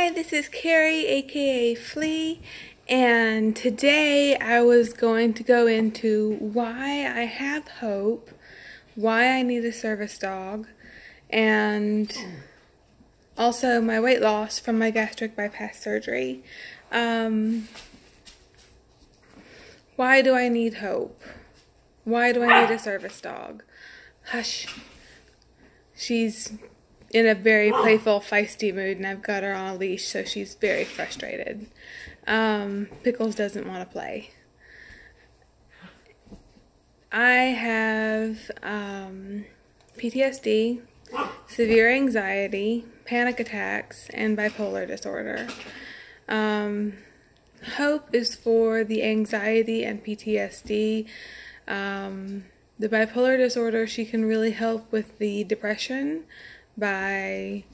Hi, this is Carrie, aka Flea, and today I was going to go into why I have hope, why I need a service dog, and also my weight loss from my gastric bypass surgery. Why do I need hope? Why do I need a service dog? Hush. She's in a very playful, feisty mood, and I've got her on a leash, so she's very frustrated. Pickles doesn't want to play. I have PTSD, severe anxiety, panic attacks, and bipolar disorder. Hope is for the anxiety and PTSD. The bipolar disorder, she can really help with the depression by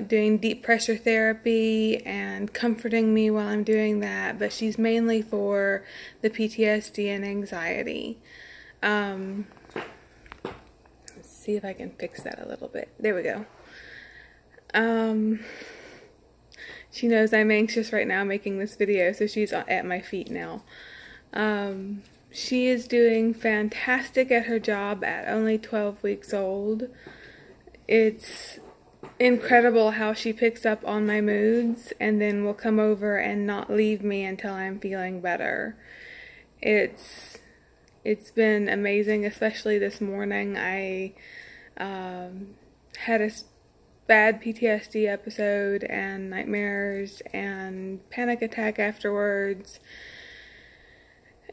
doing deep pressure therapy and comforting me while I'm doing that, but she's mainly for the PTSD and anxiety. Let's see if I can fix that a little bit. There we go. She knows I'm anxious right now making this video, so she's at my feet now. She is doing fantastic at her job at only 12 weeks old. It's incredible how she picks up on my moods and then will come over and not leave me until I'm feeling better. It's been amazing, especially this morning. I had a bad PTSD episode and nightmares and panic attack afterwards.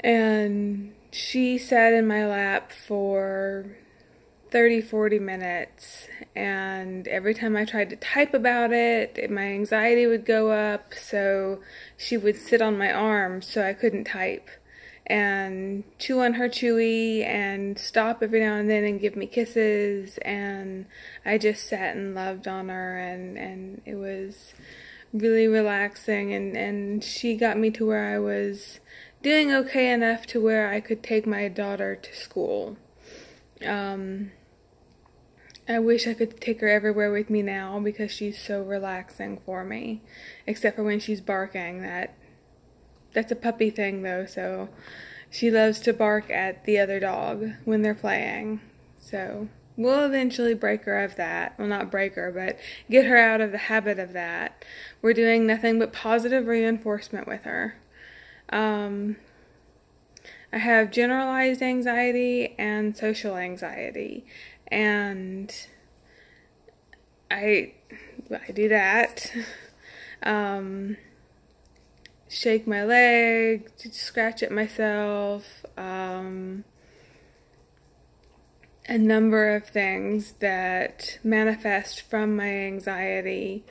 And she sat in my lap for 30-40 minutes, and every time I tried to type about it, my anxiety would go up, so she would sit on my arm so I couldn't type, and chew on her chewy, and stop every now and then and give me kisses, and I just sat and loved on her, and it was really relaxing, and she got me to where I was doing okay enough to where I could take my daughter to school. I wish I could take her everywhere with me now because she's so relaxing for me, except for when she's barking. That's a puppy thing though, so she loves to bark at the other dog when they're playing. So we'll eventually break her of that. Well, not break her, but get her out of the habit of that. We're doing nothing but positive reinforcement with her. I have generalized anxiety and social anxiety, and I do that. Shake my leg, scratch at myself, a number of things that manifest from my anxiety.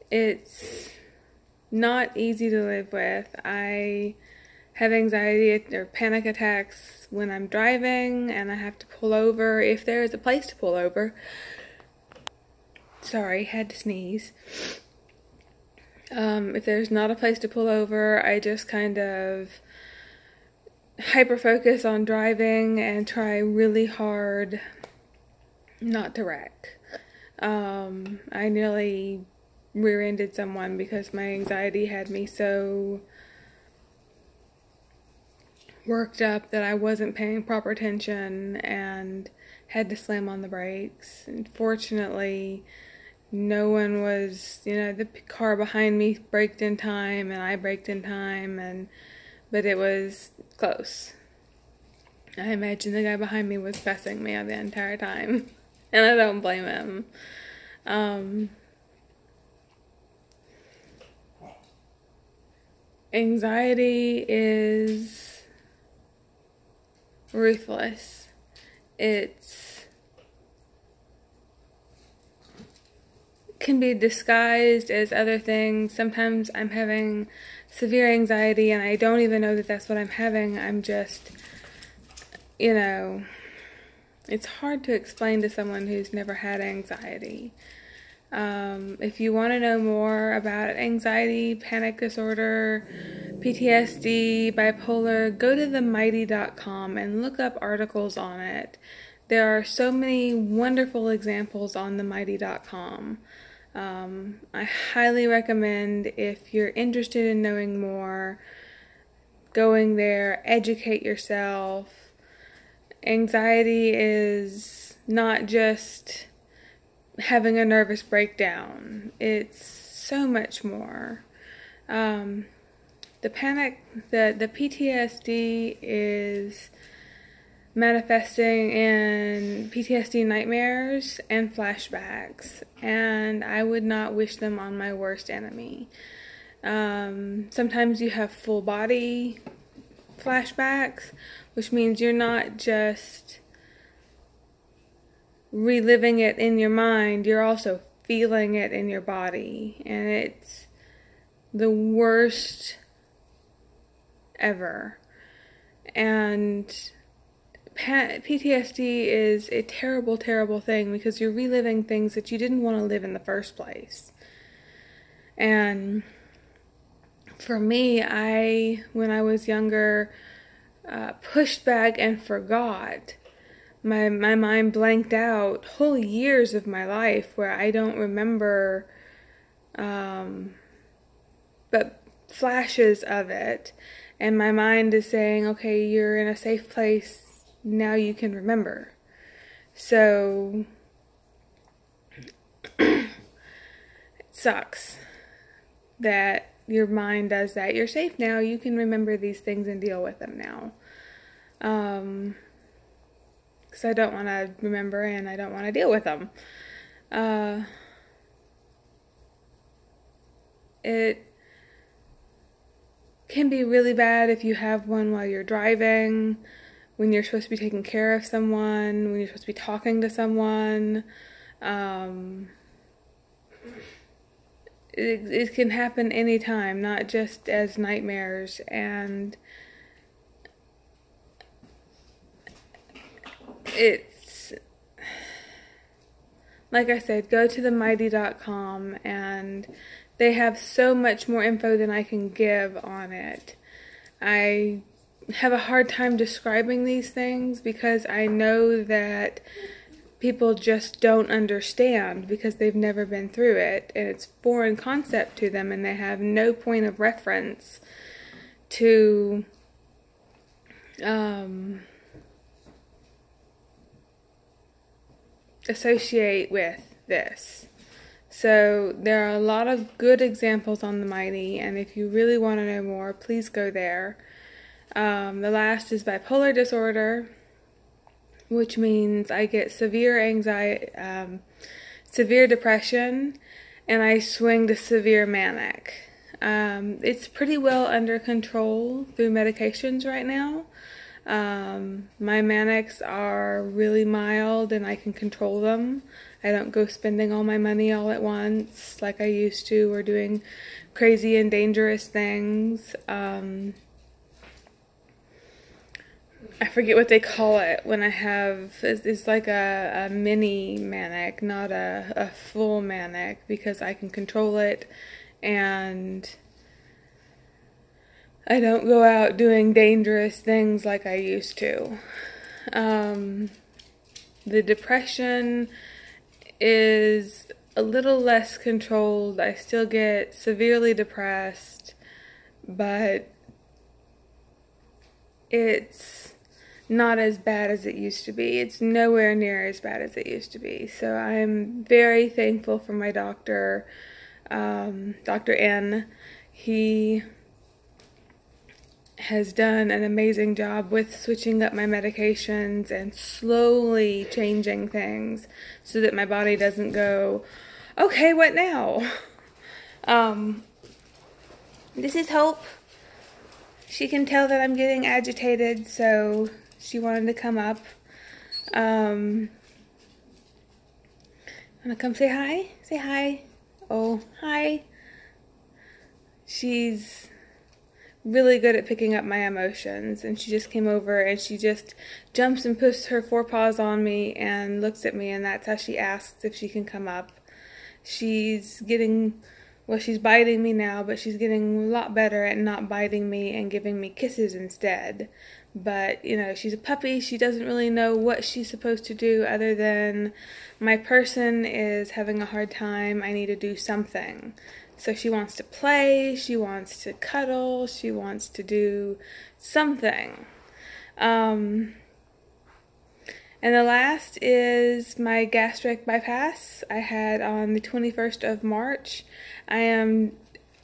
It's not easy to live with. I have anxiety or panic attacks when I'm driving and I have to pull over if there is a place to pull over. Sorry, had to sneeze. If there's not a place to pull over, I just kind of hyper focus on driving and try really hard not to wreck. I nearly rear-ended someone because my anxiety had me so worked up that I wasn't paying proper attention and had to slam on the brakes. And fortunately, no one was, the car behind me braked in time and I braked in time, but it was close. I imagine the guy behind me was cussing me the entire time, and I don't blame him. Anxiety is ruthless. It can be disguised as other things. Sometimes I'm having severe anxiety and I don't even know that that's what I'm having. I'm just, it's hard to explain to someone who's never had anxiety. If you want to know more about anxiety, panic disorder, PTSD, bipolar, go to themighty.com and look up articles on it. There are so many wonderful examples on themighty.com. I highly recommend, if you're interested in knowing more, going there, educate yourself. Anxiety is not just having a nervous breakdown. It's so much more. The PTSD is manifesting in PTSD nightmares and flashbacks, and I would not wish them on my worst enemy. Sometimes you have full body flashbacks, which means you're not just reliving it in your mind, you're also feeling it in your body, and it's the worst ever. And PTSD is a terrible, terrible thing because you're reliving things that you didn't want to live in the first place. And for me, when I was younger, pushed back and forgot. My mind blanked out whole years of my life where I don't remember, but flashes of it. And my mind is saying, okay, you're in a safe place, now you can remember. So, it sucks that your mind does that. You're safe now, you can remember these things and deal with them now. Because I don't want to remember and I don't want to deal with them. It can be really bad if you have one while you're driving, when you're supposed to be taking care of someone, when you're supposed to be talking to someone. It can happen anytime, not just as nightmares. And it's, like I said, go to themighty.com, and they have so much more info than I can give on it. I have a hard time describing these things because I know that people just don't understand because they've never been through it, and it's foreign concept to them, and they have no point of reference to associate with this. So there are a lot of good examples on the Mighty, and if you really want to know more, please go there. The last is bipolar disorder, which means I get severe anxiety, severe depression, and I swing to severe manic. It's pretty well under control through medications right now. My manics are really mild and I can control them. I don't go spending all my money all at once like I used to, or doing crazy and dangerous things. I forget what they call it when I have, it's like a mini manic, not a full manic, because I can control it and I don't go out doing dangerous things like I used to. The depression is a little less controlled. I still get severely depressed, but it's not as bad as it used to be. It's nowhere near as bad as it used to be. So I'm very thankful for my doctor, Dr. N. He has done an amazing job with switching up my medications and slowly changing things so that my body doesn't go, okay, what now? This is Hope. She can tell that I'm getting agitated, so she wanted to come up. Wanna come say hi? Say hi. Oh, hi. She's really good at picking up my emotions, and she just came over and she just jumps and puts her forepaws on me and looks at me, and that's how she asks if she can come up. She's getting, well, she's biting me now, but she's getting a lot better at not biting me and giving me kisses instead. But, you know, she's a puppy. She doesn't really know what she's supposed to do other than my person is having a hard time. I need to do something. So she wants to play. She wants to cuddle. She wants to do something. And the last is my gastric bypass I had on the 21st of March. I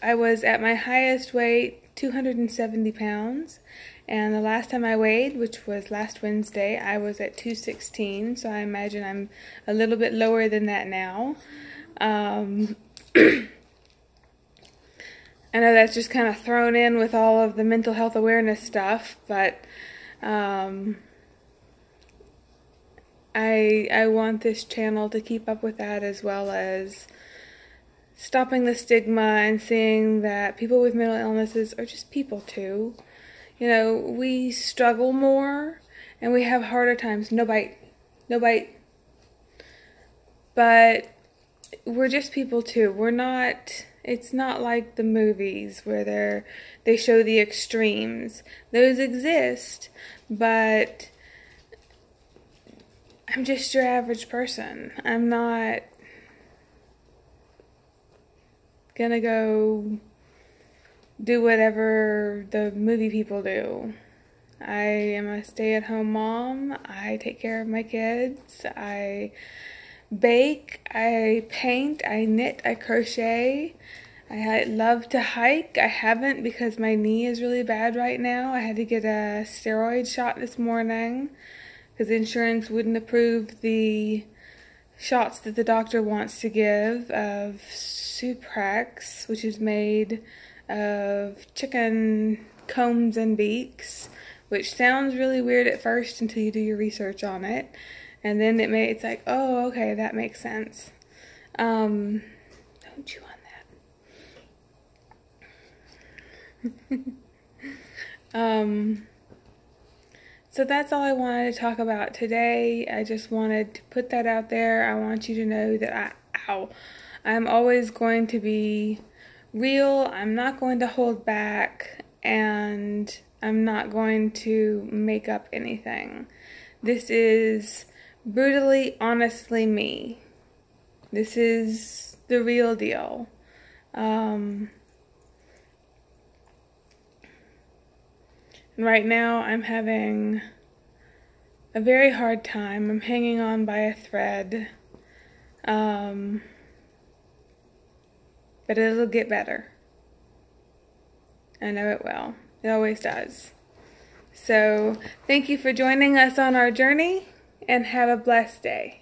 was at my highest weight, 270 pounds. And the last time I weighed, which was last Wednesday, I was at 216, so I imagine I'm a little bit lower than that now. I know that's just kind of thrown in with all of the mental health awareness stuff, but I want this channel to keep up with that, as well as stopping the stigma and seeing that people with mental illnesses are just people too. You know, we struggle more and we have harder times. No bite. No bite. But we're just people too. We're not, it's not like the movies where they show the extremes. Those exist, but I'm just your average person. I'm not gonna go do whatever the movie people do. I am a stay-at-home mom. I take care of my kids. I bake. I paint. I knit. I crochet. I love to hike. I haven't because my knee is really bad right now. I had to get a steroid shot this morning because insurance wouldn't approve the shots that the doctor wants to give of Suprex, which is made of chicken combs and beaks, which sounds really weird at first until you do your research on it, and then it's like, oh, okay, that makes sense. Don't chew on that. So that's all I wanted to talk about today. I just wanted to put that out there. I want you to know that I'm always going to be real. I'm not going to hold back, and I'm not going to make up anything. This is brutally, honestly me. This is the real deal. Right now I'm having a very hard time. I'm hanging on by a thread. But it'll get better. I know it will. It always does. So, thank you for joining us on our journey, and have a blessed day.